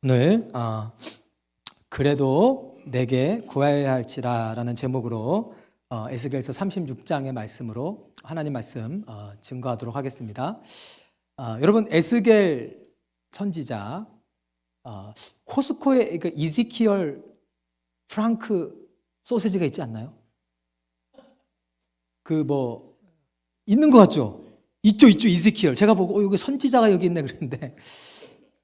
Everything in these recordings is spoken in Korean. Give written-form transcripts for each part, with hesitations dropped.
오늘 그래도 내게 구하여야 할지라라는 제목으로 에스겔서 36장의 말씀으로 하나님 말씀 증거하도록 하겠습니다. 여러분, 에스겔 선지자 코스코에 그 이지키얼 프랑크 소시지가 있지 않나요? 있는 것 같죠? 있죠, 이지키얼. 제가 보고 여기 선지자가 여기 있네 그랬는데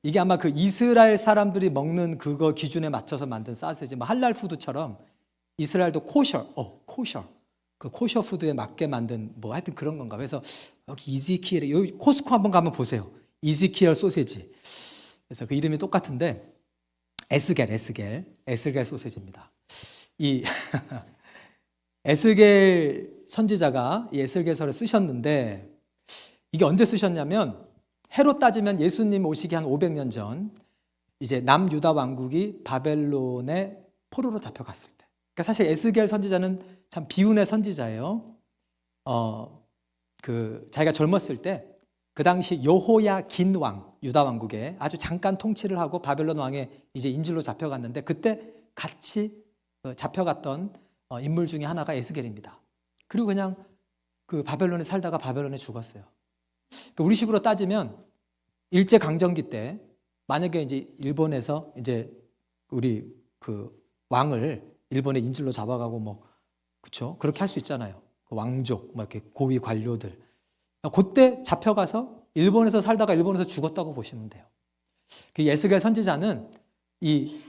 이게 아마 그 이스라엘 사람들이 먹는 그거 기준에 맞춰서 만든 사세지, 할랄 푸드처럼 이스라엘도 코셔. 그 코셔 푸드에 맞게 만든 하여튼 그런 건가. 그래서 여기 이지키엘, 여기 코스코 한번 가면 보세요. 이지키엘 소세지. 그래서 그 이름이 똑같은데 에스겔 소세지입니다. 이 에스겔 선지자가 이 에스겔서를 쓰셨는데 이게 언제 쓰셨냐면 해로 따지면 예수님 오시기 한 500년 전 이제 남유다 왕국이 바벨론의 포로로 잡혀갔을 때. 그러니까 사실 에스겔 선지자는 참 비운의 선지자예요. 자기가 젊었을 때 그 당시 여호야긴 왕, 유다 왕국에 아주 잠깐 통치를 하고 바벨론 왕의 이제 인질로 잡혀갔는데 그때 같이 잡혀갔던 인물 중에 하나가 에스겔입니다. 그리고 그냥 그 바벨론에 살다가 바벨론에 죽었어요. 우리식으로 따지면 일제 강점기 때 만약에 이제 일본에서 이제 우리 그 왕을 일본의 인질로 잡아가고 그렇죠? 그렇게 할 수 있잖아요. 그 왕족 이렇게 고위 관료들. 그때 잡혀가서 일본에서 살다가 일본에서 죽었다고 보시면 돼요. 그 에스겔 선지자는 이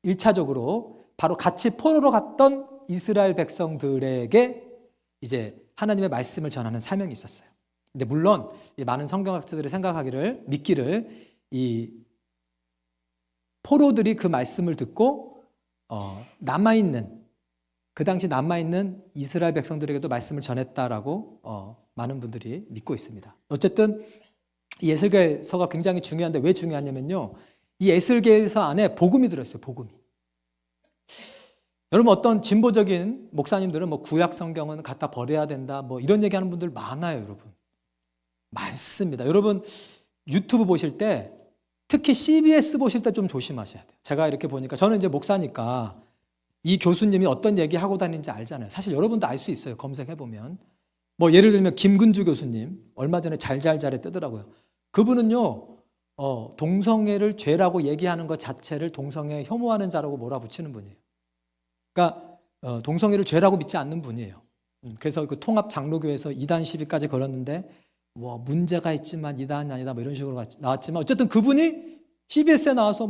1차적으로 바로 같이 포로로 갔던 이스라엘 백성들에게 이제 하나님의 말씀을 전하는 사명이 있었어요. 근데 물론 많은 성경학자들이 믿기를 이 포로들이 그 말씀을 듣고 그 당시 남아있는 이스라엘 백성들에게도 말씀을 전했다라고 많은 분들이 믿고 있습니다. 어쨌든 이 에스겔서가 굉장히 중요한데 왜 중요하냐면요, 이 에스겔서 안에 복음이 들어있어요. 복음이. 여러분, 어떤 진보적인 목사님들은 구약 성경은 갖다 버려야 된다 이런 얘기하는 분들 많아요. 여러분, 많습니다. 여러분, 유튜브 보실 때 특히 CBS 보실 때 좀 조심하셔야 돼요. 제가 이렇게 보니까 저는 이제 목사니까 이 교수님이 어떤 얘기 하고 다니는지 알잖아요. 사실 여러분도 알 수 있어요. 검색해보면. 예를 들면 김근주 교수님 얼마 전에 잘잘잘에 뜨더라고요. 그분은요, 동성애를 죄라고 얘기하는 것 자체를 동성애 혐오하는 자라고 몰아붙이는 분이에요. 그러니까 동성애를 죄라고 믿지 않는 분이에요. 그래서 그 통합 장로교에서 이단 시비까지 걸었는데 문제가 있지만 이단이 아니다 이런 식으로 나왔지만 어쨌든 그분이 CBS에 나와서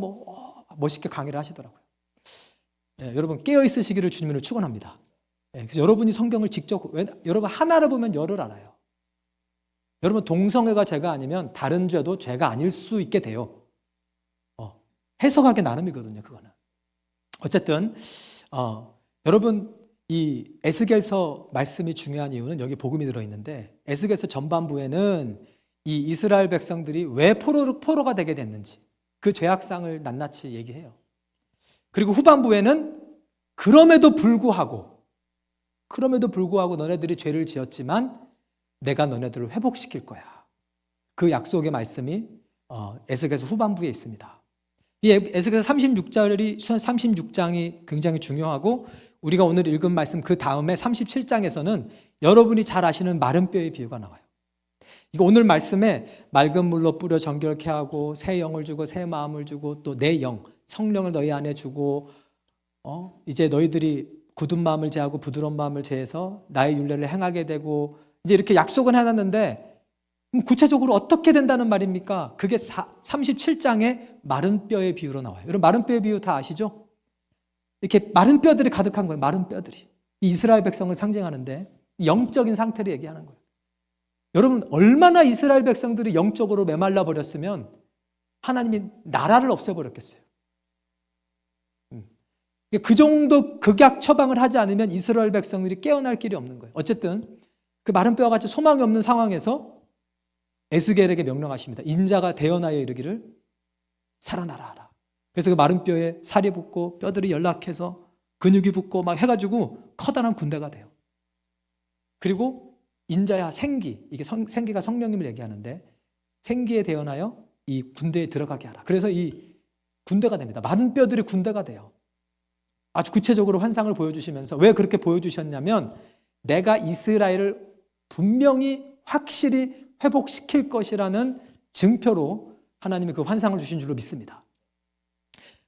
멋있게 강의를 하시더라고요. 여러분, 깨어 있으시기를 주님으로 축원합니다. 그래서 여러분이 성경을 직접 여러분 하나를 보면 열을 알아요. 여러분, 동성애가 죄가 아니면 다른 죄도 죄가 아닐 수 있게 돼요. 해석하기 나름이거든요. 그거는. 어쨌든 여러분, 이 에스겔서 말씀이 중요한 이유는 여기 복음이 들어있는데 에스겔서 전반부에는 이 이스라엘 백성들이 왜 포로가 되게 됐는지 그 죄악상을 낱낱이 얘기해요. 그리고 후반부에는 그럼에도 불구하고 너네들이 죄를 지었지만 내가 너네들을 회복시킬 거야. 그 약속의 말씀이 에스겔서 후반부에 있습니다. 이 에스겔서 36장이 굉장히 중요하고 우리가 오늘 읽은 말씀 그 다음에 37장에서는 여러분이 잘 아시는 마른 뼈의 비유가 나와요. 이거 오늘 말씀에 맑은 물로 뿌려 정결케 하고 새 영을 주고 새 마음을 주고 또 내 영, 성령을 너희 안에 주고 이제 너희들이 굳은 마음을 제하고 부드러운 마음을 제해서 나의 율례를 행하게 되고 이제 이렇게 약속은 해놨는데 구체적으로 어떻게 된다는 말입니까? 그게 37장에 마른 뼈의 비유로 나와요. 여러분, 마른 뼈의 비유 다 아시죠? 이렇게 마른 뼈들이 가득한 거예요. 마른 뼈들이. 이 이스라엘 백성을 상징하는데 영적인 상태를 얘기하는 거예요. 여러분, 얼마나 이스라엘 백성들이 영적으로 메말라 버렸으면 하나님이 나라를 없애버렸겠어요. 그 정도 극약 처방을 하지 않으면 이스라엘 백성들이 깨어날 길이 없는 거예요. 어쨌든 그 마른 뼈와 같이 소망이 없는 상황에서 에스겔에게 명령하십니다. 인자가 대언하여 이르기를 살아나라 하라. 그래서 그 마른 뼈에 살이 붙고 뼈들이 연락해서 근육이 붙고 해가지고 커다란 군대가 돼요. 그리고 인자야 생기, 이게 생기가 성령님을 얘기하는데 생기에 대언하여 이 군대에 들어가게 하라. 그래서 이 군대가 됩니다. 마른 뼈들이 군대가 돼요. 아주 구체적으로 환상을 보여주시면서 왜 그렇게 보여주셨냐면 내가 이스라엘을 분명히 확실히 회복시킬 것이라는 증표로 하나님이 그 환상을 주신 줄로 믿습니다.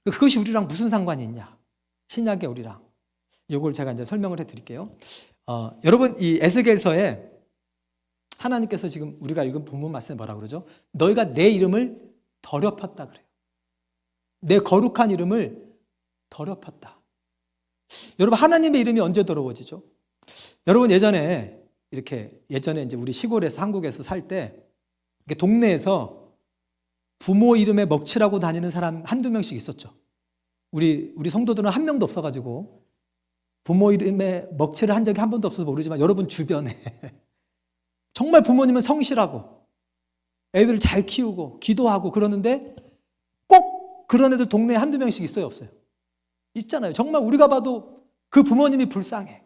그것이 우리랑 무슨 상관이 있냐? 신약의 우리랑. 이걸 제가 이제 설명을 해드릴게요. 여러분 이 에스겔서에 하나님께서 지금 우리가 읽은 본문 말씀에 뭐라 그러죠? 너희가 내 이름을 더럽혔다 그래요. 내 거룩한 이름을 더럽혔다. 여러분 하나님의 이름이 언제 더러워지죠? 여러분 예전에 이제 우리 시골에서 한국에서 살 때 동네에서 부모 이름에 먹칠하고 다니는 사람 한두 명씩 있었죠. 우리 성도들은 한 명도 없어가지고 부모 이름에 먹칠을 한 적이 한 번도 없어서 모르지만 여러분 주변에 정말 부모님은 성실하고 애들을 잘 키우고 기도하고 그러는데 꼭 그런 애들 동네에 한두 명씩 있어요, 없어요? 있잖아요. 정말 우리가 봐도 그 부모님이 불쌍해.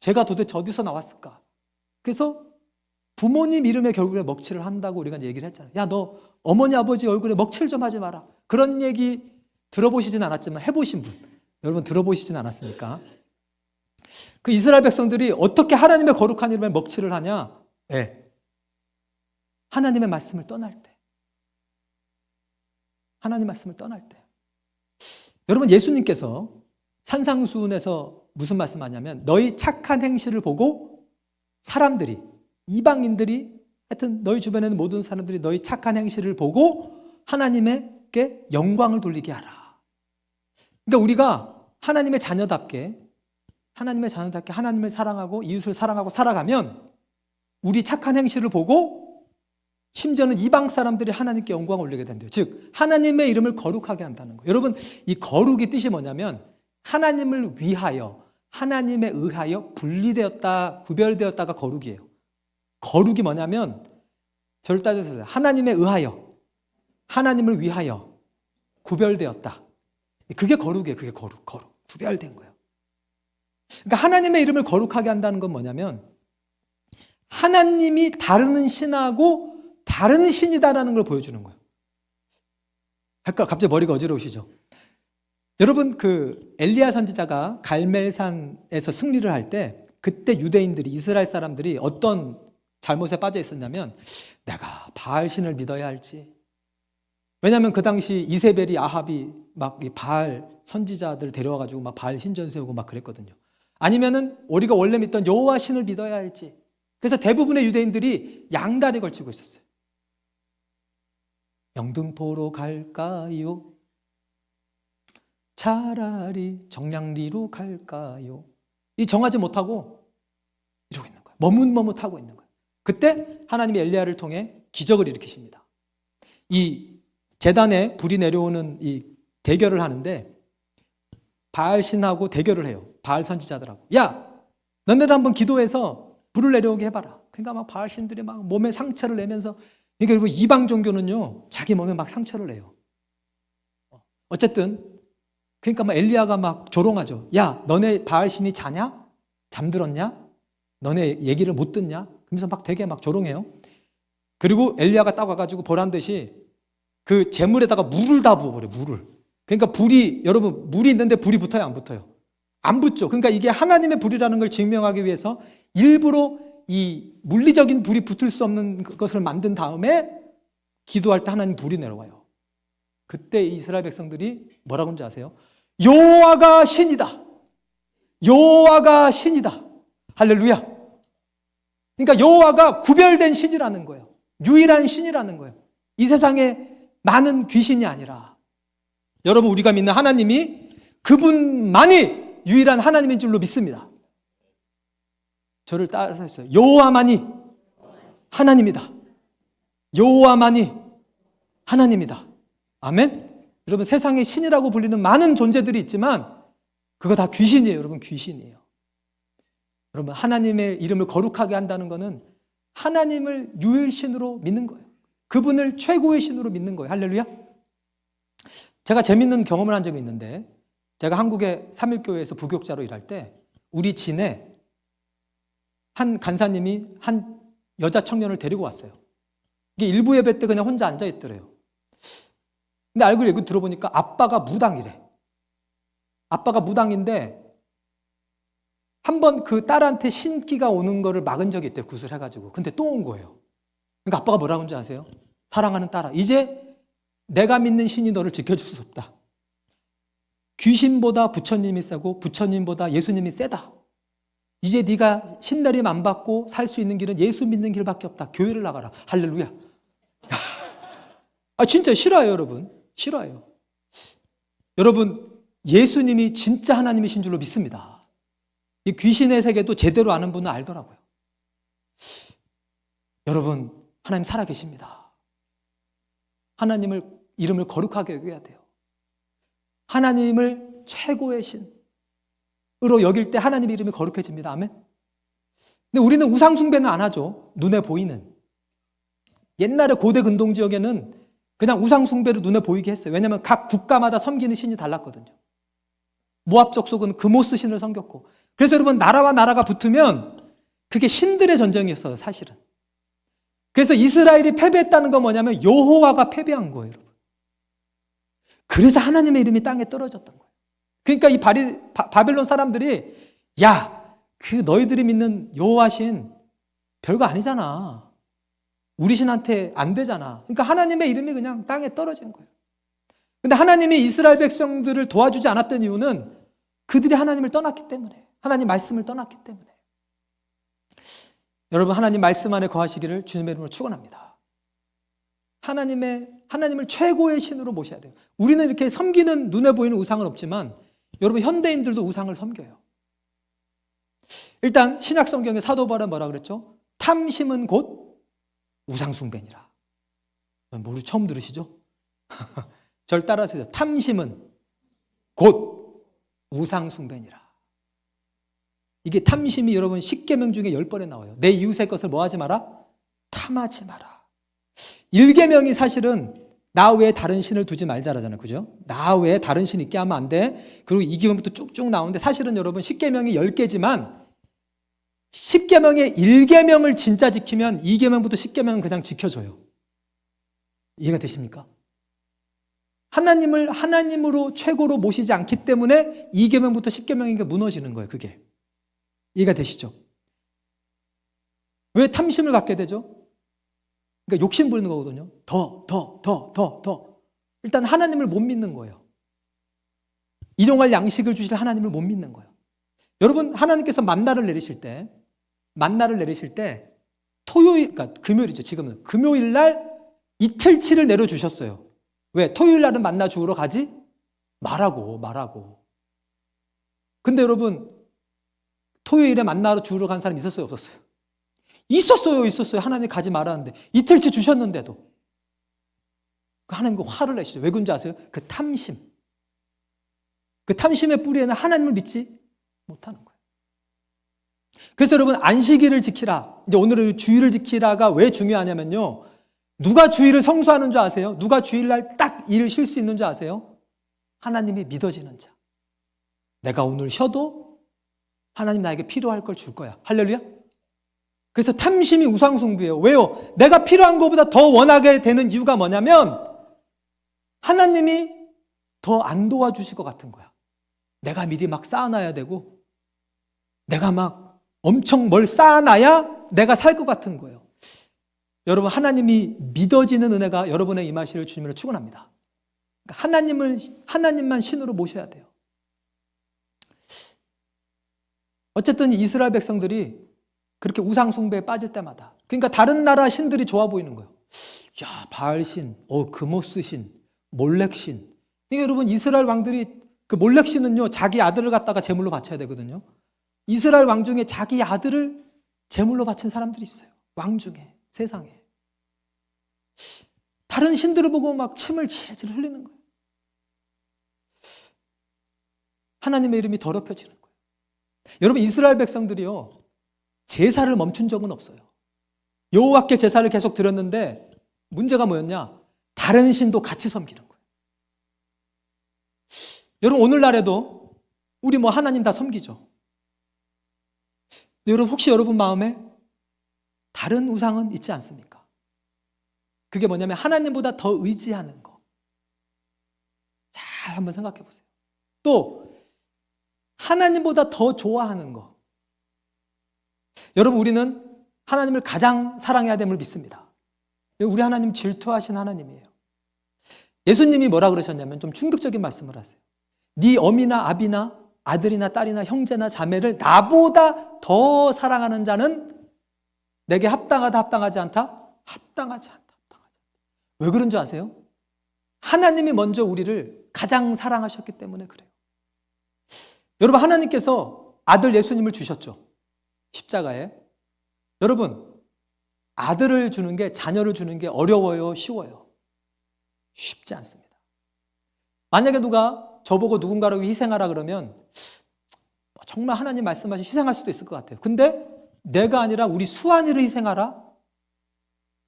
제가 도대체 어디서 나왔을까? 그래서 부모님 이름에 결국에 먹칠을 한다고 우리가 이제 얘기를 했잖아요. 야, 너 어머니 아버지 얼굴에 먹칠 좀 하지 마라. 그런 얘기 들어보시진 않았지만 해보신 분, 여러분 들어보시진 않았습니까? 그 이스라엘 백성들이 어떻게 하나님의 거룩한 이름에 먹칠을 하냐? 네. 하나님의 말씀을 떠날 때. 하나님 말씀을 떠날 때. 여러분 예수님께서 산상수훈에서 무슨 말씀하냐면 너희 착한 행실을 보고 사람들이 이방인들이 하여튼 너희 주변에 있는 모든 사람들이 너희 착한 행실을 보고 하나님께 영광을 돌리게 하라. 그러니까 우리가 하나님의 자녀답게 하나님을 사랑하고 이웃을 사랑하고 살아가면 우리 착한 행실을 보고 심지어는 이방 사람들이 하나님께 영광을 올리게 된대요. 즉 하나님의 이름을 거룩하게 한다는 거예요. 여러분 이 거룩의 뜻이 뭐냐면 하나님을 위하여 하나님에 의하여 분리되었다 구별되었다가 거룩이에요. 거룩이 뭐냐면 저를 따져보세요. 하나님에 의하여 하나님을 위하여 구별되었다. 그게 거룩이에요. 그게 거룩 구별된 거예요. 그러니까 하나님의 이름을 거룩하게 한다는 건 뭐냐면 하나님이 다른 신하고 다른 신이다라는 걸 보여주는 거예요. 갑자기 머리가 어지러우시죠? 여러분 그 엘리야 선지자가 갈멜산에서 승리를 할 때 그때 유대인들이 이스라엘 사람들이 어떤 잘못에 빠져 있었냐면 내가 바알 신을 믿어야 할지. 왜냐하면 그 당시 이세벨이 아합이 막 바알 선지자들 데려와가지고 막 바알 신전 세우고 막 그랬거든요. 아니면은 우리가 원래 믿던 여호와 신을 믿어야 할지. 그래서 대부분의 유대인들이 양다리 걸치고 있었어요. 영등포로 갈까요? 차라리 정량리로 갈까요? 이 정하지 못하고 이러고 있는 거예요. 머뭇머뭇하고 있는 거예요. 그때 하나님이 엘리야를 통해 기적을 일으키십니다. 이 제단에 불이 내려오는 이 대결을 하는데 바알 신하고 대결을 해요. 바알 선지자들하고. 야, 너네도 한번 기도해서 불을 내려오게 해봐라. 그러니까 막 바알 신들이 막 몸에 상처를 내면서 그러니까 이방 종교는요 자기 몸에 막 상처를 내요. 어쨌든 그러니까 막 엘리야가 막 조롱하죠. 야, 너네 바알 신이 자냐? 잠들었냐? 너네 얘기를 못 듣냐? 그러면서 막 되게 막 조롱해요. 그리고 엘리야가 딱 와가지고 보란 듯이 그 재물에다가 물을 다 부어버려요. 물을. 그러니까 불이 여러분 물이 있는데 불이 붙어요? 안 붙어요? 안 붙죠. 그러니까 이게 하나님의 불이라는 걸 증명하기 위해서 일부러 이 물리적인 불이 붙을 수 없는 것을 만든 다음에 기도할 때 하나님 불이 내려와요. 그때 이스라엘 백성들이 뭐라고 하는지 아세요? 여호와가 신이다. 여호와가 신이다. 할렐루야. 그러니까 여호와가 구별된 신이라는 거예요. 유일한 신이라는 거예요. 이 세상에 많은 귀신이 아니라 여러분 우리가 믿는 하나님이 그분만이 유일한 하나님인 줄로 믿습니다. 저를 따라서 했어요. 여호와만이 하나님이다. 여호와만이 하나님이다. 아멘. 여러분 세상에 신이라고 불리는 많은 존재들이 있지만 그거 다 귀신이에요. 여러분 귀신이에요. 여러분 하나님의 이름을 거룩하게 한다는 것은 하나님을 유일신으로 믿는 거예요. 그분을 최고의 신으로 믿는 거예요. 할렐루야. 제가 재밌는 경험을 한 적이 있는데 제가 한국의 삼일교회에서 부교육자로 일할 때 우리 진에 한 간사님이 한 여자 청년을 데리고 왔어요. 이게 일부 예배 때 그냥 혼자 앉아 있더래요. 근데 알고 얘기 들어보니까 아빠가 무당이래. 아빠가 무당인데 한번 그 딸한테 신기가 오는 거를 막은 적이 있대요. 구슬해가지고. 근데 또 온 거예요. 그러니까 아빠가 뭐라고 하는지 아세요? 사랑하는 딸아, 이제 내가 믿는 신이 너를 지켜줄 수 없다. 귀신보다 부처님이 세고 부처님보다 예수님이 세다. 이제 네가 신내림 안 받고 살 수 있는 길은 예수 믿는 길밖에 없다. 교회를 나가라. 할렐루야. 아, 진짜 싫어요, 여러분. 싫어요. 여러분, 예수님이 진짜 하나님이신 줄로 믿습니다. 이 귀신의 세계도 제대로 아는 분은 알더라고요. 여러분, 하나님 살아계십니다. 하나님을 이름을 거룩하게 여겨야 돼요. 하나님을 최고의 신으로 여길 때 하나님 이름이 거룩해집니다. 아멘. 근데 우리는 우상 숭배는 안 하죠. 눈에 보이는. 옛날에 고대 근동 지역에는 그냥 우상 숭배로 눈에 보이게 했어요. 왜냐하면 각 국가마다 섬기는 신이 달랐거든요. 모압 족속은 그모스 신을 섬겼고. 그래서 여러분, 나라와 나라가 붙으면 그게 신들의 전쟁이었어요, 사실은. 그래서 이스라엘이 패배했다는 건 뭐냐면 여호와가 패배한 거예요, 여러분. 그래서 하나님의 이름이 땅에 떨어졌던 거예요. 그러니까 이 바벨론 사람들이, 야, 그 너희들이 믿는 여호와 신 별거 아니잖아. 우리 신한테 안 되잖아. 그러니까 하나님의 이름이 그냥 땅에 떨어진 거예요. 근데 하나님이 이스라엘 백성들을 도와주지 않았던 이유는 그들이 하나님을 떠났기 때문에, 하나님 말씀을 떠났기 때문에. 여러분, 하나님 말씀 안에 거하시기를 주님의 이름으로 축원합니다. 하나님을 최고의 신으로 모셔야 돼요. 우리는 이렇게 섬기는 눈에 보이는 우상은 없지만 여러분, 현대인들도 우상을 섬겨요. 일단 신약 성경의 사도 바울은 뭐라 그랬죠? 탐심은 곧 우상 숭배니라. 모르 처음 들으시죠? 절 따라서 탐심은 곧 우상 숭배니라. 이게 탐심이 여러분 10계명 중에 10번에 나와요. 내 이웃의 것을 뭐 하지 마라? 탐하지 마라. 1계명이 사실은 나 외에 다른 신을 두지 말자라잖아요. 그죠? 나 외에 다른 신 있게 하면 안 돼. 그리고 2계명부터 쭉쭉 나오는데 사실은 여러분 10계명이 10개지만 10계명의 1계명을 진짜 지키면 2계명부터 10계명은 그냥 지켜줘요. 이해가 되십니까? 하나님을 하나님으로 최고로 모시지 않기 때문에 2계명부터 10계명이 무너지는 거예요. 그게. 이해가 되시죠? 왜 탐심을 갖게 되죠? 그러니까 욕심 부리는 거거든요. 더. 일단 하나님을 못 믿는 거예요. 일용할 양식을 주실 하나님을 못 믿는 거예요. 여러분, 하나님께서 만나를 내리실 때 토요일, 그러니까 금요일이죠. 지금은 금요일 날 이틀치를 내려주셨어요. 왜? 토요일 날은 만나 주우러 가지 말라고. 근데 여러분, 토요일에 만나 주우러 간 사람 있었어요, 없었어요? 있었어요. 하나님 가지 말았는데 이틀치 주셨는데도 하나님 그 화를 내시죠. 왜 그런지 아세요? 그 탐심. 그 탐심의 뿌리에는 하나님을 믿지 못하는 거예요. 그래서 여러분, 안식일을 지키라. 이제 오늘은 주일을 지키라가 왜 중요하냐면요. 누가 주일을 성수하는 줄 아세요? 누가 주일날 딱 일을 쉴 수 있는 줄 아세요? 하나님이 믿어지는 자. 내가 오늘 쉬어도 하나님 나에게 필요할 걸 줄 거야. 할렐루야. 그래서 탐심이 우상숭배예요. 왜요? 내가 필요한 것보다 더 원하게 되는 이유가 뭐냐면 하나님이 더 안 도와주실 것 같은 거야. 내가 미리 막 쌓아놔야 되고 내가 막 엄청 뭘 쌓아놔야 내가 살 것 같은 거예요. 여러분, 하나님이 믿어지는 은혜가 여러분의 임하시를 주님으로 축원합니다. 하나님만 신으로 모셔야 돼요. 어쨌든 이스라엘 백성들이 그렇게 우상 숭배에 빠질 때마다, 그러니까 다른 나라 신들이 좋아 보이는 거예요. 야, 바알 신, 그모스 신, 몰렉 신. 이게 여러분, 이스라엘 왕들이 그 몰렉 신은요, 자기 아들을 갖다가 제물로 바쳐야 되거든요. 이스라엘 왕 중에 자기 아들을 제물로 바친 사람들이 있어요. 왕 중에, 세상에. 다른 신들을 보고 막 침을 질질 흘리는 거예요. 하나님의 이름이 더럽혀지는 거예요. 여러분, 이스라엘 백성들이요, 제사를 멈춘 적은 없어요. 여호와께 제사를 계속 드렸는데 문제가 뭐였냐? 다른 신도 같이 섬기는 거예요. 여러분, 오늘날에도 우리 하나님 다 섬기죠. 여러분, 혹시 여러분 마음에 다른 우상은 있지 않습니까? 그게 뭐냐면 하나님보다 더 의지하는 거. 잘 한번 생각해 보세요. 또 하나님보다 더 좋아하는 거. 여러분, 우리는 하나님을 가장 사랑해야 됨을 믿습니다. 우리 하나님 질투하신 하나님이에요. 예수님이 뭐라 그러셨냐면 좀 충격적인 말씀을 하세요. 네 어미나 아비나 아들이나 딸이나 형제나 자매를 나보다 더 사랑하는 자는 내게 합당하다 합당하지 않다? 합당하지 않다. 왜 그런 줄 아세요? 하나님이 먼저 우리를 가장 사랑하셨기 때문에 그래요. 여러분, 하나님께서 아들 예수님을 주셨죠. 십자가에. 여러분, 아들을 주는 게, 자녀를 주는 게 어려워요, 쉬워요? 쉽지 않습니다. 만약에 누가 저보고 누군가를 희생하라 그러면 정말 하나님 말씀하신 희생할 수도 있을 것 같아요. 근데 내가 아니라 우리 수환이를 희생하라?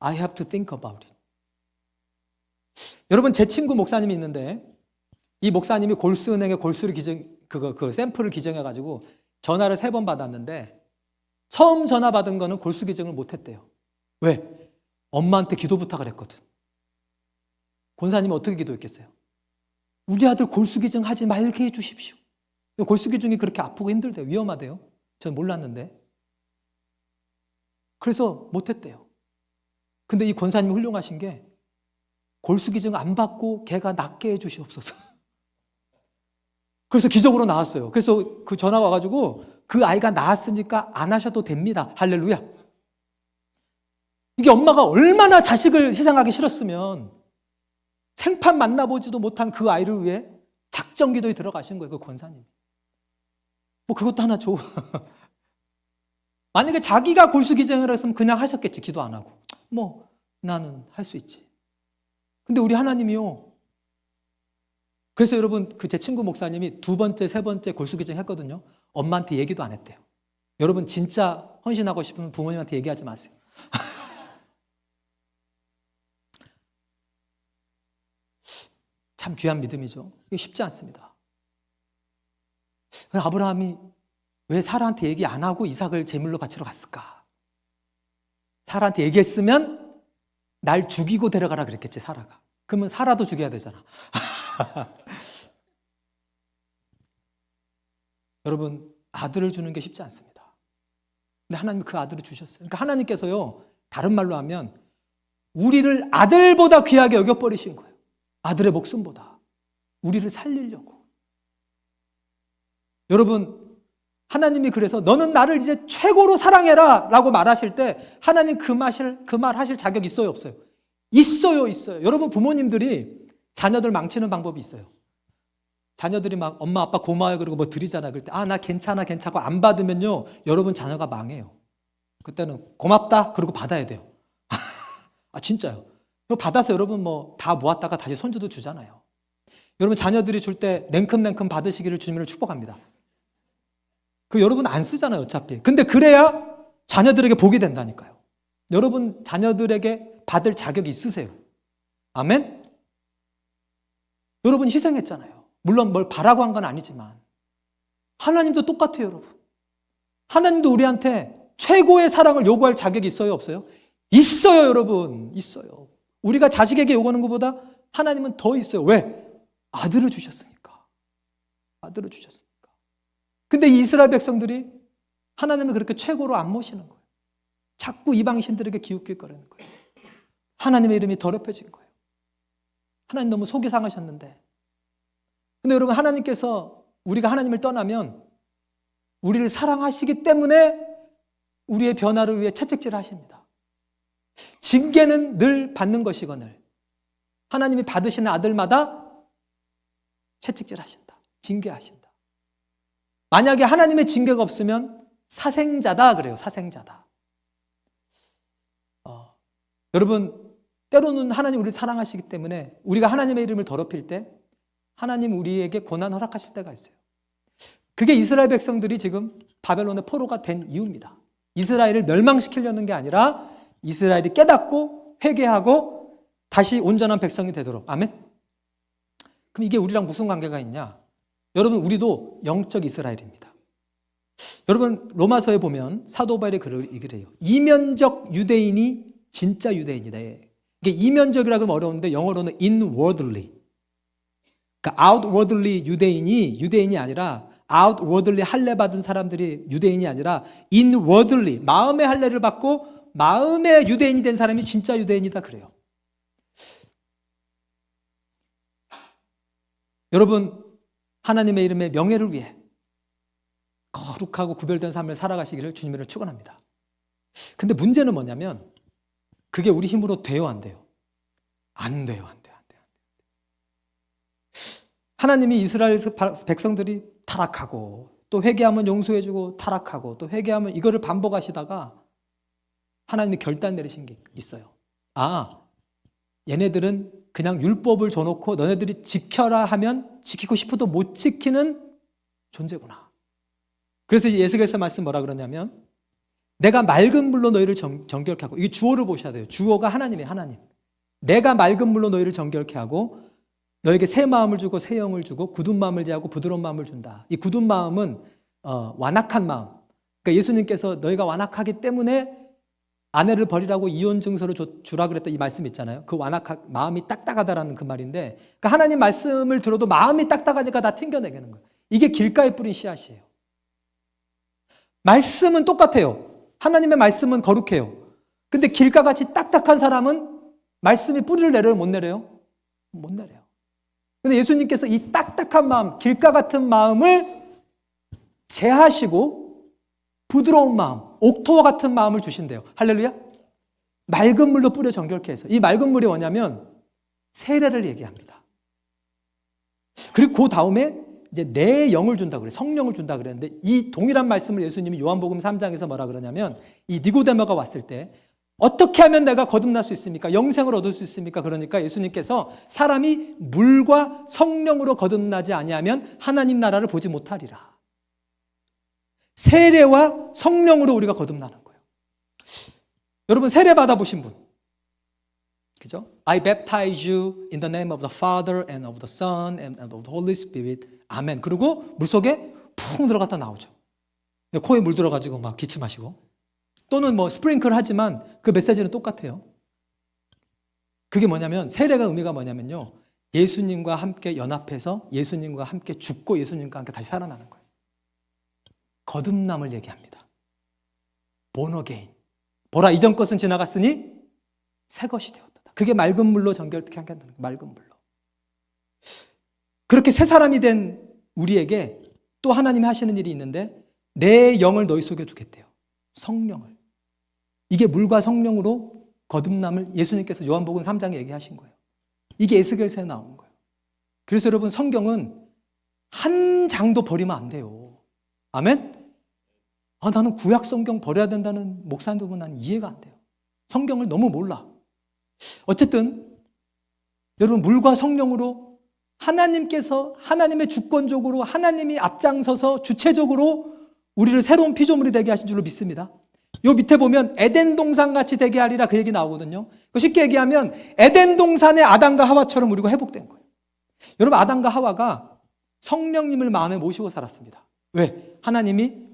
I have to think about it. 여러분, 제 친구 목사님이 있는데 이 목사님이 골스은행에 골수를 그 샘플을 기증해가지고 전화를 3번 받았는데 처음 전화 받은 거는 골수 기증을 못했대요. 왜? 엄마한테 기도 부탁을 했거든. 권사님이 어떻게 기도했겠어요? 우리 아들 골수 기증 하지 말게 해주십시오. 골수 기증이 그렇게 아프고 힘들대요. 위험하대요. 전 몰랐는데. 그래서 못했대요. 근데 이 권사님이 훌륭하신 게 골수 기증 안 받고 걔가 낫게 해주시옵소서. 그래서 기적으로 나왔어요. 그래서 그 전화 와가지고 그 아이가 나았으니까 안 하셔도 됩니다. 할렐루야. 이게 엄마가 얼마나 자식을 희생하기 싫었으면 생판 만나보지도 못한 그 아이를 위해 작정 기도에 들어가신 거예요. 그 권사님. 뭐 그것도 하나 줘. 만약에 자기가 골수 기증을 했으면 그냥 하셨겠지. 기도 안 하고. 뭐 나는 할 수 있지. 근데 우리 하나님이요. 그래서 여러분, 그 제 친구 목사님이 2번째, 3번째 골수 기증 했거든요. 엄마한테 얘기도 안 했대요. 여러분, 진짜 헌신하고 싶으면 부모님한테 얘기하지 마세요. 참 귀한 믿음이죠. 이게 쉽지 않습니다. 아브라함이 왜 사라한테 얘기 안 하고 이삭을 제물로 바치러 갔을까? 사라한테 얘기했으면 날 죽이고 데려가라 그랬겠지, 사라가. 그러면 사라도 죽여야 되잖아. 여러분, 아들을 주는 게 쉽지 않습니다. 근데 하나님 그 아들을 주셨어요. 그러니까 하나님께서요, 다른 말로 하면 우리를 아들보다 귀하게 여겨버리신 거예요. 아들의 목숨보다. 우리를 살리려고. 여러분, 하나님이 그래서 너는 나를 이제 최고로 사랑해라 라고 말하실 때 하나님 그 말 하실 자격 있어요, 없어요? 있어요. 여러분, 부모님들이 자녀들 망치는 방법이 있어요. 자녀들이 막 엄마 아빠 고마워요 그러고 뭐 드리잖아. 그럴 때 나 괜찮고 안 받으면요, 여러분 자녀가 망해요. 그때는 고맙다 그러고 받아야 돼요. 진짜요. 받아서 여러분 뭐 다 모았다가 다시 손주도 주잖아요. 여러분, 자녀들이 줄 때 냉큼 받으시기를 주님으로 축복합니다. 그 여러분 안 쓰잖아요, 어차피. 근데 그래야 자녀들에게 복이 된다니까요. 여러분 자녀들에게 받을 자격이 있으세요. 아멘? 여러분 희생했잖아요. 물론 뭘 바라고 한 건 아니지만 하나님도 똑같아요, 여러분. 하나님도 우리한테 최고의 사랑을 요구할 자격이 있어요, 없어요? 있어요, 여러분. 있어요. 우리가 자식에게 요구하는 것보다 하나님은 더 있어요. 왜? 아들을 주셨으니까. 아들을 주셨으니까. 근데 이 이스라엘 백성들이 하나님을 그렇게 최고로 안 모시는 거예요. 자꾸 이방신들에게 기웃길거리는 거예요. 하나님의 이름이 더럽혀진 거예요. 하나님 너무 속이 상하셨는데. 근데 여러분, 하나님께서 우리가 하나님을 떠나면 우리를 사랑하시기 때문에 우리의 변화를 위해 채찍질을 하십니다. 징계는 늘 받는 것이거늘 하나님이 받으시는 아들마다 채찍질 하신다. 징계하신다. 만약에 하나님의 징계가 없으면 사생자다 그래요. 사생자다. 여러분, 때로는 하나님 우리를 사랑하시기 때문에 우리가 하나님의 이름을 더럽힐 때 하나님 우리에게 고난 허락하실 때가 있어요. 그게 이스라엘 백성들이 지금 바벨론의 포로가 된 이유입니다. 이스라엘을 멸망시키려는 게 아니라 이스라엘이 깨닫고 회개하고 다시 온전한 백성이 되도록. 아멘? 그럼 이게 우리랑 무슨 관계가 있냐? 여러분, 우리도 영적 이스라엘입니다. 여러분, 로마서에 보면 사도 바울이 글을 얘기를 해요. 이면적 유대인이 진짜 유대인이다. 이게 이면적이라고 하면 어려운데 영어로는 inwardly. 그러니까 outwardly 유대인이 아니라 outwardly 할례 받은 사람들이 유대인이 아니라 inwardly 마음의 할례를 받고 마음의 유대인이 된 사람이 진짜 유대인이다 그래요. 여러분 하나님의 이름의 명예를 위해 거룩하고 구별된 삶을 살아가시기를 주님을 축원합니다. 근데 문제는 뭐냐면 그게 우리 힘으로 돼요, 안 돼요? 안 돼요. 하나님이 이스라엘 백성들이 타락하고 또 회개하면 용서해주고 타락하고 또 회개하면 이거를 반복하시다가 하나님이 결단 내리신 게 있어요. 얘네들은 그냥 율법을 줘놓고 너네들이 지켜라 하면 지키고 싶어도 못 지키는 존재구나. 그래서 예수께서 말씀 뭐라 그러냐면 내가 맑은 물로 너희를 정결케 하고, 이게 주어를 보셔야 돼요. 주어가 하나님이에요. 하나님. 내가 맑은 물로 너희를 정결케 하고 너에게 새 마음을 주고 새 영을 주고 굳은 마음을 제하고 부드러운 마음을 준다. 이 굳은 마음은 완악한 마음. 그러니까 예수님께서 너희가 완악하기 때문에 아내를 버리라고 이혼 증서를 주라 그랬다 이 말씀 있잖아요. 그 마음이 딱딱하다라는 그 말인데, 그러니까 하나님 말씀을 들어도 마음이 딱딱하니까 다 튕겨내는 거예요. 이게 길가에 뿌린 씨앗이에요. 말씀은 똑같아요. 하나님의 말씀은 거룩해요. 근데 길가같이 딱딱한 사람은 말씀이 뿌리를 내려요? 못 내려요? 못 내려요. 근데 예수님께서 이 딱딱한 마음, 길가 같은 마음을 제하시고 부드러운 마음, 옥토와 같은 마음을 주신대요. 할렐루야? 맑은 물로 뿌려 정결케 해서. 이 맑은 물이 뭐냐면 세례를 얘기합니다. 그리고 그 다음에 이제 내 영을 준다 그래요. 성령을 준다 그랬는데 이 동일한 말씀을 예수님이 요한복음 3장에서 뭐라 그러냐면 이 니고데모가 왔을 때 어떻게 하면 내가 거듭날 수 있습니까? 영생을 얻을 수 있습니까? 그러니까 예수님께서 사람이 물과 성령으로 거듭나지 아니하면 하나님 나라를 보지 못하리라. 세례와 성령으로 우리가 거듭나는 거예요. 여러분 세례 받아보신 분, 그죠? I baptize you in the name of the Father and of the Son and of the Holy Spirit. 아멘. 그리고 물속에 푹 들어갔다 나오죠. 코에 물 들어가지고 막 기침하시고. 또는 뭐 스프링클 하지만 그 메시지는 똑같아요. 그게 뭐냐면 세례가 의미가 뭐냐면요. 예수님과 함께 연합해서 예수님과 함께 죽고 예수님과 함께 다시 살아나는 거예요. 거듭남을 얘기합니다. born again. 보라 이전 것은 지나갔으니 새 것이 되었다. 그게 맑은 물로 정결케 한다는 거예요. 맑은 물로. 그렇게 새 사람이 된 우리에게 또 하나님이 하시는 일이 있는데 내 영을 너희 속에 두겠대요. 성령을. 이게 물과 성령으로 거듭남을 예수님께서 요한복음 3장에 얘기하신 거예요. 이게 에스겔서에 나온 거예요. 그래서 여러분 성경은 한 장도 버리면 안 돼요. 아멘? 나는 구약 성경 버려야 된다는 목사님들 보면 난 이해가 안 돼요. 성경을 너무 몰라. 어쨌든 여러분 물과 성령으로 하나님께서 하나님의 주권적으로 하나님이 앞장서서 주체적으로 우리를 새로운 피조물이 되게 하신 줄로 믿습니다. 요 밑에 보면 에덴 동산 같이 되게 하리라 그 얘기 나오거든요. 쉽게 얘기하면 에덴 동산의 아담과 하와처럼 우리가 회복된 거예요. 여러분 아담과 하와가 성령님을 마음에 모시고 살았습니다. 왜? 하나님이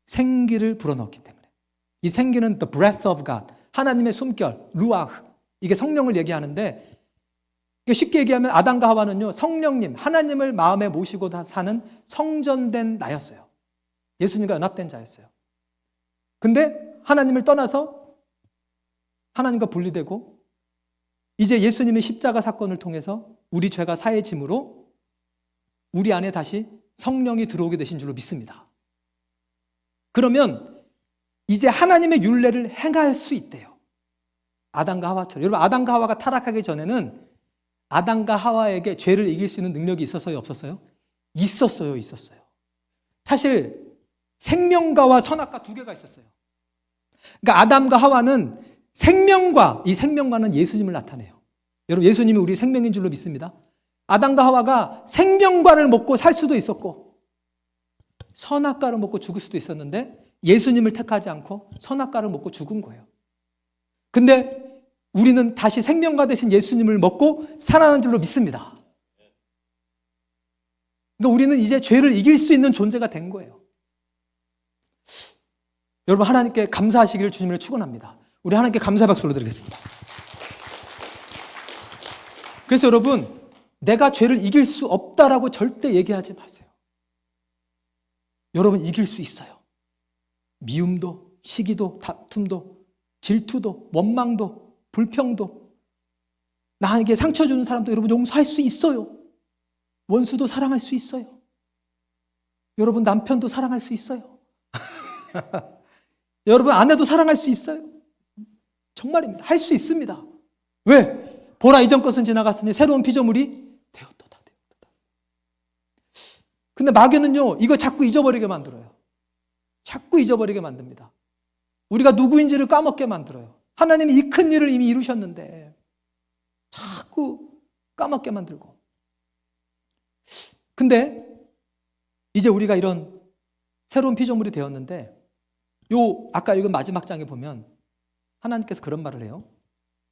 생기를 불어넣었기 때문에. 이 생기는 the breath of God, 하나님의 숨결, 루아흐, 이게 성령을 얘기하는데 쉽게 얘기하면 아담과 하와는요 성령님, 하나님을 마음에 모시고 사는 성전된 나였어요. 예수님과 연합된 자였어요. 근데 하나님을 떠나서 하나님과 분리되고 이제 예수님의 십자가 사건을 통해서 우리 죄가 사해짐으로 우리 안에 다시 성령이 들어오게 되신 줄로 믿습니다. 그러면 이제 하나님의 율례를 행할 수 있대요. 아담과 하와처럼. 여러분 아담과 하와가 타락하기 전에는 아담과 하와에게 죄를 이길 수 있는 능력이 있었어요? 없었어요? 있었어요. 사실 생명과와 선악과 두 개가 있었어요. 그러니까 아담과 하와는 생명과, 이 생명과는 예수님을 나타내요. 여러분 예수님이 우리 생명인 줄로 믿습니다. 아담과 하와가 생명과를 먹고 살 수도 있었고 선악과를 먹고 죽을 수도 있었는데 예수님을 택하지 않고 선악과를 먹고 죽은 거예요. 근데 우리는 다시 생명과 대신 예수님을 먹고 살아난 줄로 믿습니다. 그러니까 우리는 이제 죄를 이길 수 있는 존재가 된 거예요. 여러분 하나님께 감사하시기를 주님을 축원합니다. 우리 하나님께 감사 박수 올려드리겠습니다. 그래서 여러분, 내가 죄를 이길 수 없다라고 절대 얘기하지 마세요. 여러분, 이길 수 있어요. 미움도, 시기도, 다툼도, 질투도, 원망도, 불평도, 나에게 상처 주는 사람도 여러분 용서할 수 있어요. 원수도 사랑할 수 있어요. 여러분, 남편도 사랑할 수 있어요. 여러분, 아내도 사랑할 수 있어요. 정말입니다. 할 수 있습니다. 왜? 보라, 이전 것은 지나갔으니 새로운 피조물이 되었도다. 근데 마귀는요, 이거 자꾸 잊어버리게 만들어요. 자꾸 잊어버리게 만듭니다. 우리가 누구인지를 까먹게 만들어요. 하나님이 이 큰 일을 이미 이루셨는데 자꾸 까먹게 만들고. 근데 이제 우리가 이런 새로운 피조물이 되었는데, 아까 읽은 마지막 장에 보면 하나님께서 그런 말을 해요.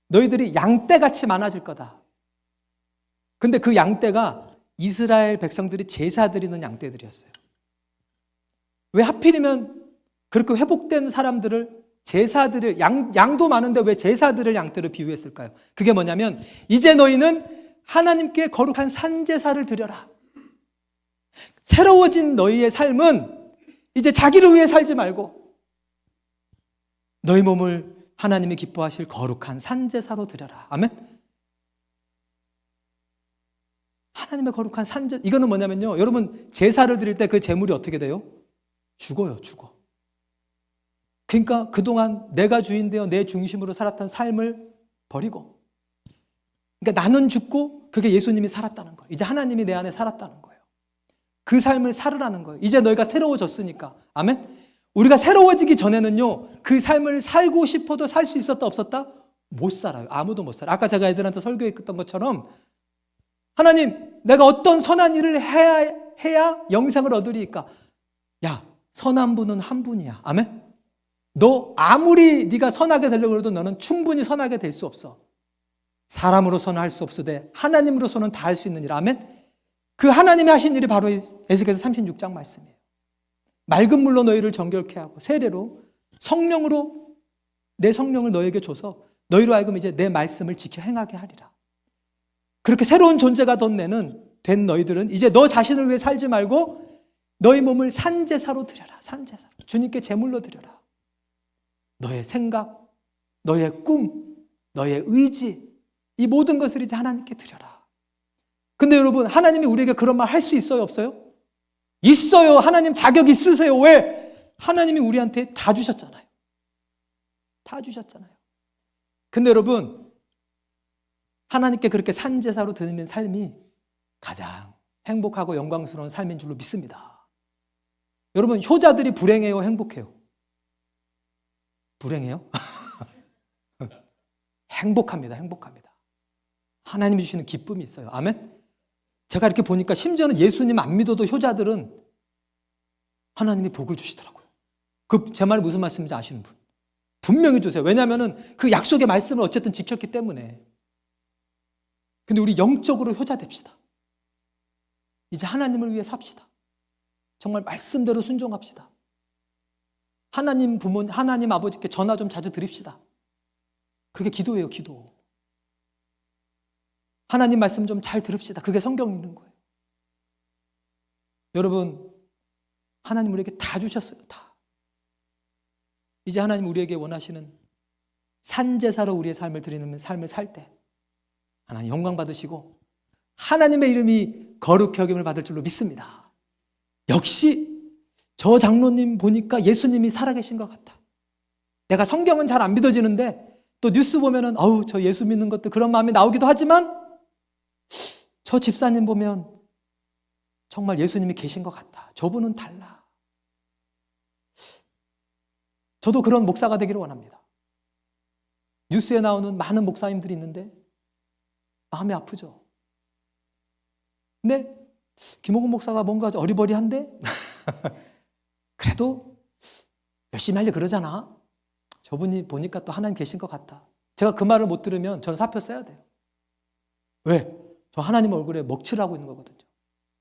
너희들이 양떼같이 많아질 거다. 근데 그 양떼가 이스라엘 백성들이 제사 드리는 양떼들이었어요. 왜 하필이면 그렇게 회복된 사람들을 제사들을, 양도 많은데 왜 제사들을 양떼로 비유했을까요? 그게 뭐냐면, 이제 너희는 하나님께 거룩한 산제사를 드려라. 새로워진 너희의 삶은 이제 자기를 위해 살지 말고 너희 몸을 하나님이 기뻐하실 거룩한 산제사로 드려라. 아멘? 하나님의 거룩한 산제, 이거는 뭐냐면요, 여러분, 제사를 드릴 때 그 제물이 어떻게 돼요? 죽어요, 죽어. 그러니까 그동안 내가 주인 되어 내 중심으로 살았던 삶을 버리고, 그러니까 나는 죽고 그게 예수님이 살았다는 거예요. 이제 하나님이 내 안에 살았다는 거예요. 그 삶을 살으라는 거예요. 이제 너희가 새로워졌으니까. 아멘? 우리가 새로워지기 전에는요, 그 삶을 살고 싶어도 살 수 있었다 없었다? 못 살아요. 아무도 못 살아요. 아까 제가 애들한테 설교했던 것처럼, 하나님, 내가 어떤 선한 일을 해야 영생을 얻으리까? 야, 선한 분은 한 분이야. 아멘? 너 아무리 네가 선하게 되려고 해도 너는 충분히 선하게 될 수 없어. 사람으로서는 할 수 없으되 하나님으로서는 다 할 수 있는 일. 아멘? 그 하나님이 하신 일이 바로 에스겔서 36장 말씀이에요. 맑은 물로 너희를 정결케 하고 세례로 성령으로 내 성령을 너에게 줘서 너희로 하여금 이제 내 말씀을 지켜 행하게 하리라. 그렇게 새로운 존재가 된 너희들은 이제 너 자신을 위해 살지 말고 너희 몸을 산제사로 드려라. 산제사로. 주님께 제물로 드려라. 너의 생각, 너의 꿈, 너의 의지, 이 모든 것을 이제 하나님께 드려라. 근데 여러분, 하나님이 우리에게 그런 말 할 수 있어요, 없어요? 있어요. 하나님 자격 있으세요. 왜? 하나님이 우리한테 다 주셨잖아요. 다 주셨잖아요. 근데 여러분, 하나님께 그렇게 산제사로 드리는 삶이 가장 행복하고 영광스러운 삶인 줄로 믿습니다. 여러분, 효자들이 불행해요, 행복해요? 불행해요? 행복합니다. 행복합니다. 하나님이 주시는 기쁨이 있어요. 아멘? 제가 이렇게 보니까 심지어는 예수님 안 믿어도 효자들은 하나님이 복을 주시더라고요. 제 말이 무슨 말씀인지 아시는 분? 분명히 주세요. 왜냐하면 그 약속의 말씀을 어쨌든 지켰기 때문에. 근데 우리 영적으로 효자 됩시다. 이제 하나님을 위해 삽시다. 정말 말씀대로 순종합시다. 하나님 부모님, 하나님 아버지께 전화 좀 자주 드립시다. 그게 기도예요, 기도. 하나님 말씀 좀 잘 들읍시다. 그게 성경 읽는 거예요. 여러분, 하나님 우리에게 다 주셨어요, 다. 이제 하나님 우리에게 원하시는 산제사로 우리의 삶을 드리는 삶을 살 때 하나님 영광 받으시고 하나님의 이름이 거룩히 여김을 받을 줄로 믿습니다. 역시 저 장로님 보니까 예수님이 살아계신 것 같다. 내가 성경은 잘 안 믿어지는데 또 뉴스 보면은 저 예수 믿는 것도 그런 마음이 나오기도 하지만 저 집사님 보면 정말 예수님이 계신 것 같다. 저분은 달라. 저도 그런 목사가 되기를 원합니다. 뉴스에 나오는 많은 목사님들이 있는데 마음이 아프죠. 근데 김호곤 목사가 뭔가 어리버리한데 그래도 열심히 하려 그러잖아. 저분이 보니까 또 하나님 계신 것 같다. 제가 그 말을 못 들으면 저는 사표 써야 돼요. 왜? 저 하나님 얼굴에 먹칠을 하고 있는 거거든요.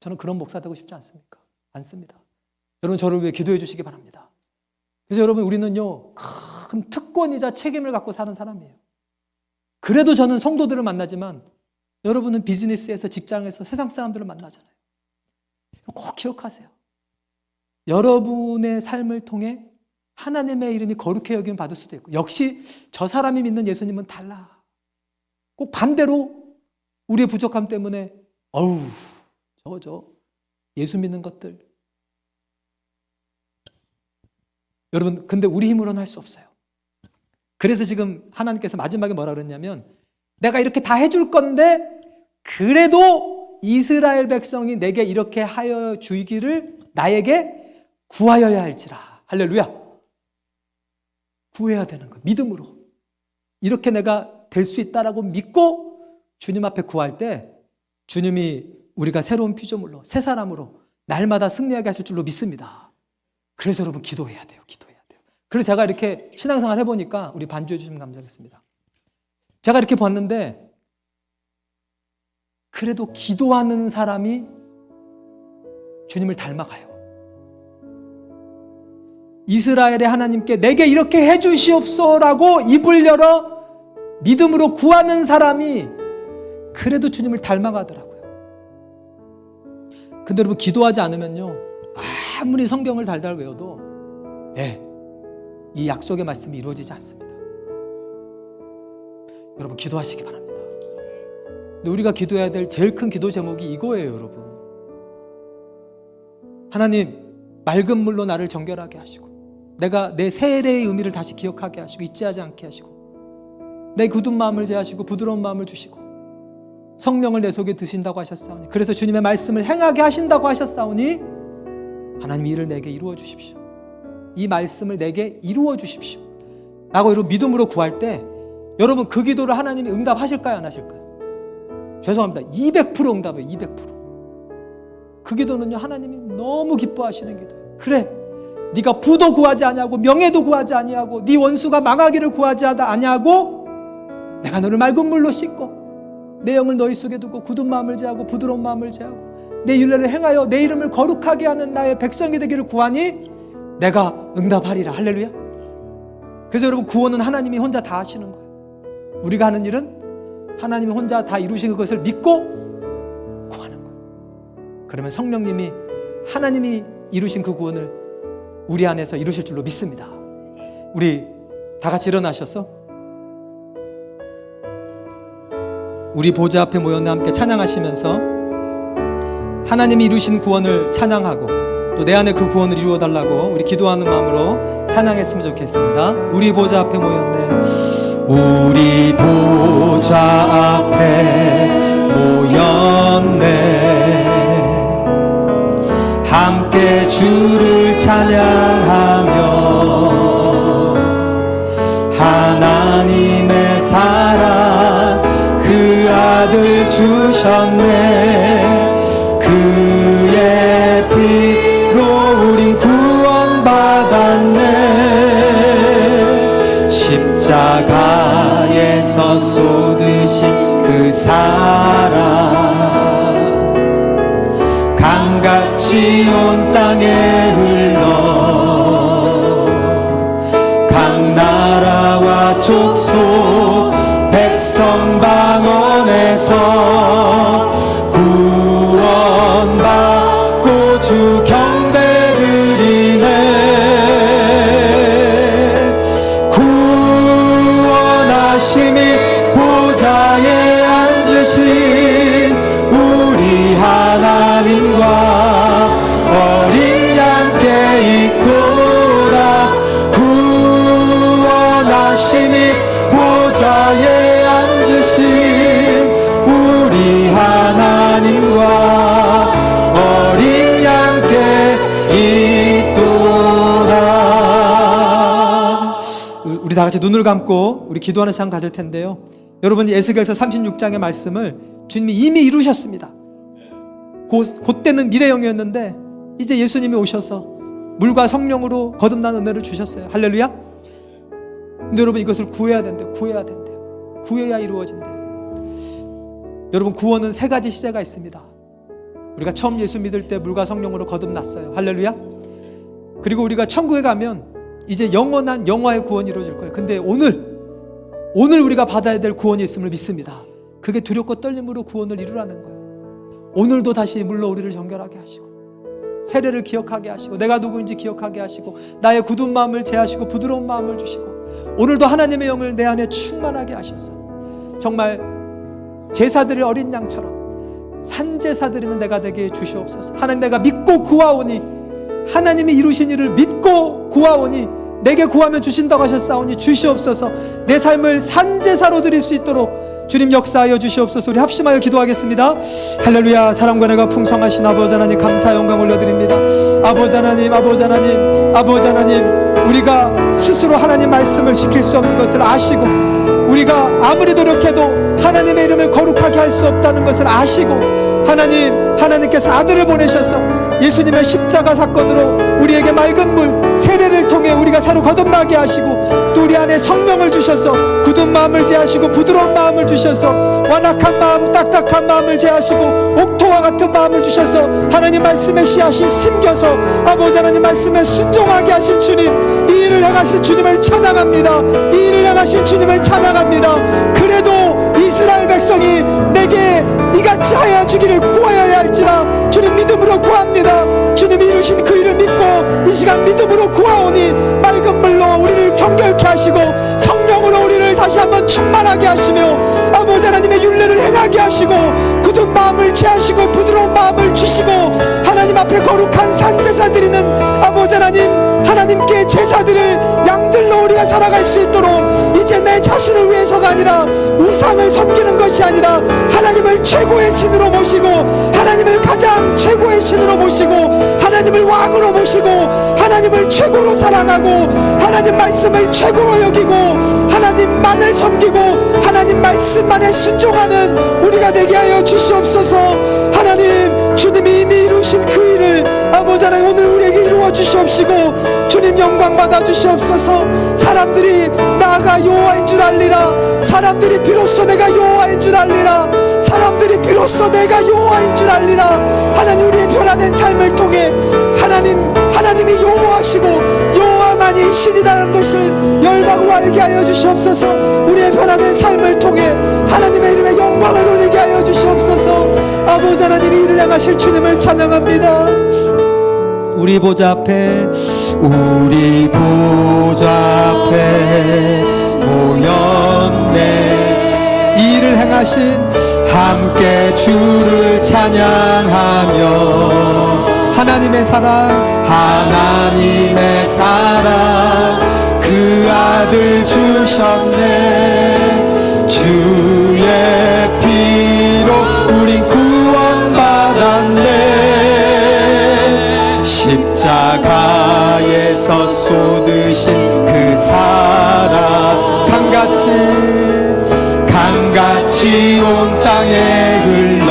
저는 그런 목사 되고 싶지 않습니까? 않습니다. 여러분, 저를 위해 기도해 주시기 바랍니다. 그래서 여러분, 우리는요, 큰 특권이자 책임을 갖고 사는 사람이에요. 그래도 저는 성도들을 만나지만 여러분은 비즈니스에서, 직장에서 세상 사람들을 만나잖아요. 꼭 기억하세요. 여러분의 삶을 통해 하나님의 이름이 거룩해 여김 받을 수도 있고, 역시 저 사람이 믿는 예수님은 달라. 꼭 반대로 우리의 부족함 때문에 저 예수 믿는 것들. 여러분, 근데 우리 힘으로는 할 수 없어요. 그래서 지금 하나님께서 마지막에 뭐라 그랬냐면, 내가 이렇게 다 해줄 건데 그래도 이스라엘 백성이 내게 이렇게 하여 주기를 나에게 구하여야 할지라. 할렐루야. 구해야 되는 거예요. 믿음으로. 이렇게 내가 될 수 있다라고 믿고 주님 앞에 구할 때 주님이 우리가 새로운 피조물로, 새 사람으로 날마다 승리하게 하실 줄로 믿습니다. 그래서 여러분 기도해야 돼요. 기도해야 돼요. 그래서 제가 이렇게 신앙생활 해보니까, 우리 반주해 주시면 감사하겠습니다. 제가 이렇게 봤는데 그래도 기도하는 사람이 주님을 닮아가요. 이스라엘의 하나님께 내게 이렇게 해주시옵소라고 입을 열어 믿음으로 구하는 사람이 그래도 주님을 닮아가더라고요. 근데 여러분, 기도하지 않으면요, 아무리 성경을 달달 외워도 이 약속의 말씀이 이루어지지 않습니다. 여러분, 기도하시기 바랍니다. 근데 우리가 기도해야 될 제일 큰 기도 제목이 이거예요, 여러분. 하나님, 맑은 물로 나를 정결하게 하시고, 내가 내 세례의 의미를 다시 기억하게 하시고, 잊지 않게 하시고, 내 굳은 마음을 제하시고 부드러운 마음을 주시고, 성령을 내 속에 드신다고 하셨사오니, 그래서 주님의 말씀을 행하게 하신다고 하셨사오니 하나님, 이를 내게 이루어 주십시오. 이 말씀을 내게 이루어 주십시오 라고 여러분 믿음으로 구할 때, 여러분 그 기도를 하나님이 응답하실까요, 안 하실까요? 죄송합니다. 200% 응답해요. 200%. 그 기도는요, 하나님이 너무 기뻐하시는 기도예요. 그래, 네가 부도 구하지 아니하고 명예도 구하지 아니하고 네 원수가 망하기를 구하지 아니하고 내가 너를 맑은 물로 씻고 내 영을 너희 속에 두고 굳은 마음을 제하고 부드러운 마음을 제하고 내 율례를 행하여 내 이름을 거룩하게 하는 나의 백성이 되기를 구하니 내가 응답하리라. 할렐루야. 그래서 여러분, 구원은 하나님이 혼자 다 하시는 거예요. 우리가 하는 일은 하나님이 혼자 다 이루신 것을 믿고 구하는 거예요. 그러면 성령님이, 하나님이 이루신 그 구원을 우리 안에서 이루실 줄로 믿습니다. 우리 다 같이 일어나셔서 우리 보좌 앞에 모였네 함께 찬양하시면서 하나님이 이루신 구원을 찬양하고 또 내 안에 그 구원을 이루어달라고 우리 기도하는 마음으로 찬양했으면 좋겠습니다. 우리 보좌 앞에 모였네, 우리 보좌 앞에 모였네, 함께 주를 찬양하며 하나님의 사랑 그 아들 주셨네, 그의 피로 우린 구원받았네, 십자가에서 쏟으신 그 사랑 강같이 온 땅에 흘러 각 나라와 족속 백성 방언에서 구원받고 주 경배드리네, 구원하심이 보좌에 앉으신 우리 하나님과 어린 양께 있도다, 구원하심이 보좌에 앉으신 우리 하나님과 어린 양께 있도다. 우리 다 같이 눈을 감고 우리 기도하는 시간 가질 텐데요, 여러분 에스겔서 36장의 말씀을 주님이 이미 이루셨습니다. 곧때는 미래형이었는데 이제 예수님이 오셔서 물과 성령으로 거듭난 은혜를 주셨어요. 할렐루야. 근데 여러분, 이것을 구해야 된대요. 구해야 된대요. 구해야 이루어진대요. 여러분, 구원은 세 가지 시제가 있습니다. 우리가 처음 예수 믿을 때 물과 성령으로 거듭났어요. 할렐루야. 그리고 우리가 천국에 가면 이제 영원한 영화의 구원이 이루어질 거예요. 근데 오늘 우리가 받아야 될 구원이 있음을 믿습니다. 그게 두렵고 떨림으로 구원을 이루라는 거예요. 오늘도 다시 물로 우리를 정결하게 하시고 세례를 기억하게 하시고 내가 누구인지 기억하게 하시고 나의 굳은 마음을 제하시고 부드러운 마음을 주시고 오늘도 하나님의 영을 내 안에 충만하게 하셔서 정말 제사드릴 어린 양처럼 산제사드리는 내가 되게 주시옵소서. 하나님, 내가 믿고 구하오니 하나님이 이루신 일을 믿고 구하오니 내게 구하면 주신다고 하셨사오니 주시옵소서. 내 삶을 산제사로 드릴 수 있도록 주님 역사하여 주시옵소서. 우리 합심하여 기도하겠습니다. 할렐루야. 사랑과 은혜가 풍성하신 아버지 하나님, 감사 영광 올려드립니다. 아버지 하나님, 아버지 하나님, 아버지 하나님, 우리가 스스로 하나님 말씀을 지킬 수 없는 것을 아시고 우리가 아무리 노력해도 하나님의 이름을 거룩하게 할 수 없다는 것을 아시고 하나님께서 아들을 보내셔서 예수님의 십자가 사건으로 우리에게 맑은 물 세례를 통해 우리가 새로 거듭나게 하시고 또 우리 안에 성령을 주셔서 굳은 마음을 제하시고 부드러운 마음을 주셔서 완악한 마음, 딱딱한 마음을 제하시고 옥토와 같은 마음을 주셔서 하나님 말씀의 씨앗이 심겨서 아버지 하나님 말씀에 순종하게 하신 주님, 이 일을 행하신 주님을 찬양합니다. 이 일을 행하신 주님을 찬양합니다. 그래도 이스라엘 백성이 내게 이같이 하여 주기를 구하여야 할지라 주님 믿음으로 구합니다. 주님이 이루신 그 일을 믿고 이 시간 믿음으로 구하오니 맑은 물로 우리를 정결케 하시고 성령으로 우리를 다시 한번 충만하게 하시며 아버지 하나님의 율례를 행하게 하시고 굳은 마음을 제하시고 부드러운 마음을 주시고 하나님 앞에 거룩한 산제사 드리는 아버지 하나님께 제사드릴 양들로 우리가 살아갈 수 있도록 이제 내 자신을 위해서가 아니라 우상을 섬기는 것이 아니라 하나님을 최고의 신으로 모시고 하나님을 가장 최고의 신으로 모시고 하나님을 왕으로 모시고 하나님을 최고로 사랑하고 하나님 말씀을 최고로 여기고 하나님만을 섬기고 하나님 말씀만에 순종하는 우리가 되게 하여 주시옵소서. 하나님, 주님이 이미 이루신 그 일을 아버지 하나님 오늘 우리에게 이루어 주시옵시고 주님 영광 받아 주시옵소서. 사람들이 나가 여호와인 줄 알리라. 사람들이 비로소 내가 여호와인 줄 알리라. 사람들이 비로소 내가 여호와인 줄 알리라. 하나님, 우리의 변화된 삶을 통해 하나님이 여호와시고 여호와만이 신이라는 것을 열방으로 알게 하여 주시옵소서. 우리의 변화된 삶을 통해 하나님의 이름에 영광을 돌리게 하여 주시옵소서. 아버지 하나님이 일을 행하실 주님을 찬양합니다. 우리 보좌 앞에 모였네. 이 일을 행하신 함께 주를 찬양하며 하나님의 사랑 그 아들 주셨네. 주의 피로 우린 구원받았네. 십자가에서 쏟으신 그 사랑 강같이 온 땅에 흘러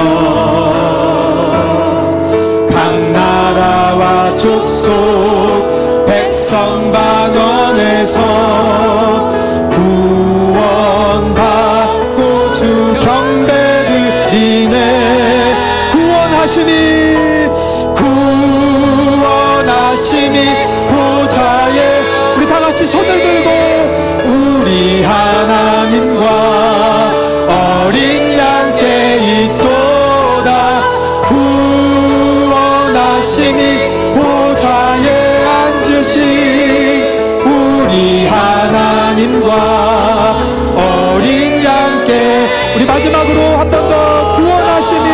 각 나라와 족속 백성 방언에서 구원받고 주 경배를 드리네. 구원하심이 보좌에 우리 다같이 손을 들고 우리 하나님과 어린 양께 있도다. 구원하심이 보좌에 앉으신 우리 하나님과 어린 양께 우리 마지막으로 한 번 더 구원하심이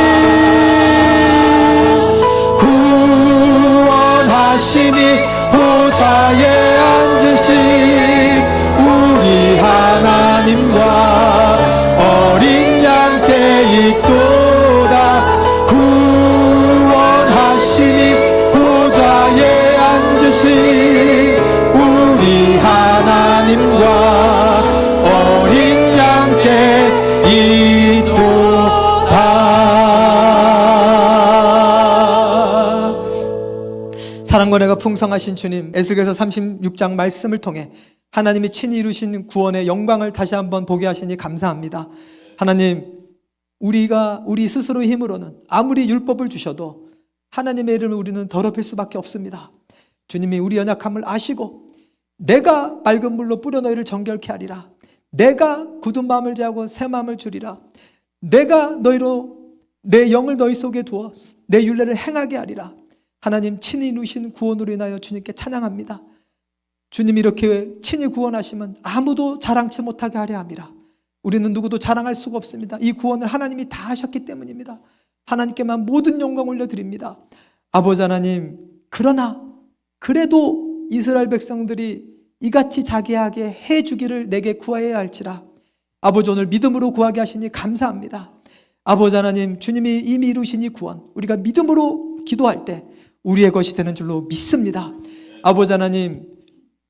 보좌에 앉으신 우리 하나님과 어린 양께 있도다. 구원하심이 보좌에 앉으신 우리 하나님과 어린 양께 있도다. 사랑과 은혜가 풍성하신 주님, 에스겔서 36장 말씀을 통해 하나님이 친히 이루신 구원의 영광을 다시 한번 보게 하시니 감사합니다. 하나님, 우리 스스로의 힘으로는 아무리 율법을 주셔도 하나님의 이름을 우리는 더럽힐 수밖에 없습니다. 주님이 우리 연약함을 아시고 내가 맑은 물로 뿌려 너희를 정결케 하리라. 내가 굳은 마음을 제하고 새 마음을 주리라. 내가 너희로 내 영을 너희 속에 두어 내 율례를 행하게 하리라. 하나님 친히 이루신 구원으로 인하여 주님께 찬양합니다. 주님이 이렇게 친히 구원하시면 아무도 자랑치 못하게 하려 함이라. 우리는 누구도 자랑할 수가 없습니다. 이 구원을 하나님이 다 하셨기 때문입니다. 하나님께만 모든 영광 올려드립니다. 아버지 하나님, 그러나 그래도 이스라엘 백성들이 이같이 자기하게 해주기를 내게 구하여야 할지라. 아버지, 오늘 믿음으로 구하게 하시니 감사합니다. 아버지 하나님, 주님이 이미 이루신 이 구원, 우리가 믿음으로 기도할 때 우리의 것이 되는 줄로 믿습니다. 아버지 하나님,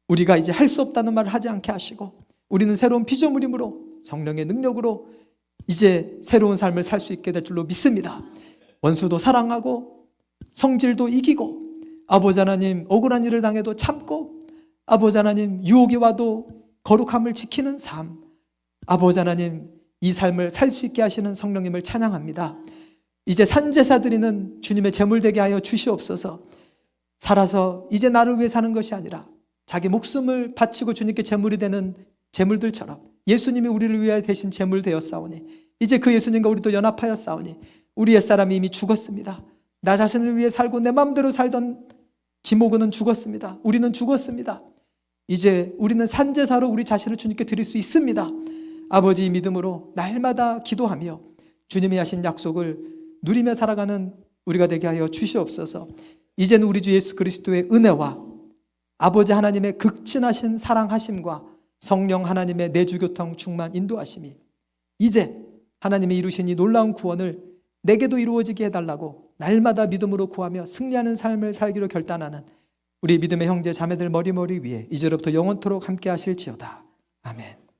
우리가 이제 할 수 없다는 말을 하지 않게 하시고 우리는 새로운 피조물임으로 성령의 능력으로 이제 새로운 삶을 살 수 있게 될 줄로 믿습니다. 원수도 사랑하고 성질도 이기고 아버지 하나님, 억울한 일을 당해도 참고 아버지 하나님, 유혹이 와도 거룩함을 지키는 삶, 아버지 하나님, 이 삶을 살 수 있게 하시는 성령님을 찬양합니다. 이제 산제사 드리는 주님의 제물 되게 하여 주시옵소서. 살아서 이제 나를 위해 사는 것이 아니라 자기 목숨을 바치고 주님께 제물이 되는 제물들처럼 예수님이 우리를 위하여 대신 제물 되었사오니 이제 그 예수님과 우리도 연합하였사오니 우리 옛사람이 이미 죽었습니다. 나 자신을 위해 살고 내 마음대로 살던 김옥은은 죽었습니다. 우리는 죽었습니다. 이제 우리는 산제사로 우리 자신을 주님께 드릴 수 있습니다. 아버지, 믿음으로 날마다 기도하며 주님이 하신 약속을 누리며 살아가는 우리가 되게 하여 주시옵소서. 이제는 우리 주 예수 그리스도의 은혜와 아버지 하나님의 극진하신 사랑하심과 성령 하나님의 내주교통 충만 인도하심이 이제 하나님이 이루신 이 놀라운 구원을 내게도 이루어지게 해달라고 날마다 믿음으로 구하며 승리하는 삶을 살기로 결단하는 우리 믿음의 형제 자매들 머리머리 위에 이제로부터 영원토록 함께 하실지어다. 아멘.